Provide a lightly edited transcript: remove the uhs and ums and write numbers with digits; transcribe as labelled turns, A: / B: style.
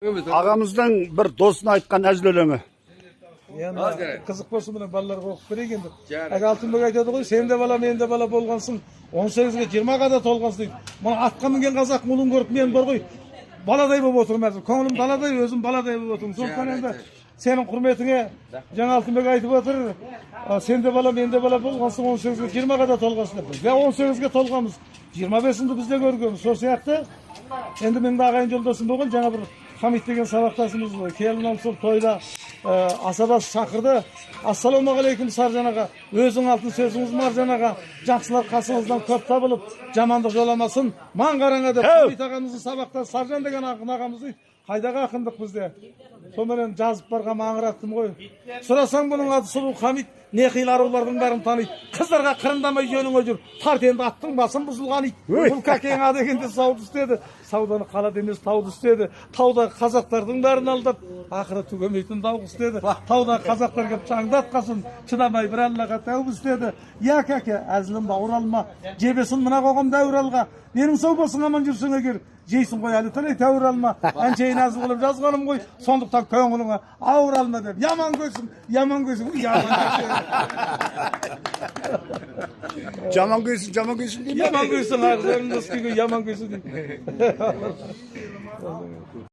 A: Ағамыздың бір досына айтқан әзіл өлеңі.
B: Енді қызық болсын мына балаларға оқып берейік енді. Әке Алтынбек айтады ғой, сен де бала, мен де бала болғансың, 18-ге 20-ға да толғансың дейді. Мұны атқа мінген қазақ мұлын көріп мен бар ғой, баладай болып отырмын әзір. Көңілім даладай, өзім баладай болып отырмын. Сондықтан енді сенің құрметіңе жаңа Алтынбек айтып отыр, сен де бала, мен де бала болғансың, 18-ге 20-ға да толғансың деп. Біз 18-ге толғанбыз, 25-ді біз де көргенбіз. Сол сияқты енді менің ағайын жолдасым болған жаңа бір Хамит деген сабақтасымыз келін алып сол тойда асабасы шақырды. Ассалаумағалейкум Саржан аға, өзің алтын сөзіңіз Маржан аға, жақсылар қасыңыздан көп табылып, жамандық жоламасын. Ман қараңа деп Хамит ағамыздың сабақтасы Саржан деген ақын ағамыз дейді. Қайдағы ақындық бізде. Сонымен жазып барға маңыраттым ғой. Сұрасаң бұның аты сұлу Хамит, не қилы арулардың бәрін таниды. Қыздарға қырындамай жөніңе жүр, тарт енді аттың басын бұзылған ит. Бұл кәкең а дегенде сауды істеді. Сауданы қалады емес тауды істеді. Таудағы қазақтардың бәрін алдап, ақыры түгемейтін дау істеді. Таудағы қазақтар келіп шаңдатқасын, шыдамай бір Аллаға тәубе істеді. Я кәке, әзілім бауыр алма, жебесін мына қоғам дәуір алға. Менің сау болсын аман жүрсің егер, жейсің ғой әлі талай тәуір алма. Әншейін әзіл қылып жазғаным ғой, сондықтан көңіліңе ауыр алма деп. Яман көзсің, яман көзсің,
A: Жаман көйсің деймін.
B: Yaman göğsün ağzlarında sıkıyor, yaman göğsün.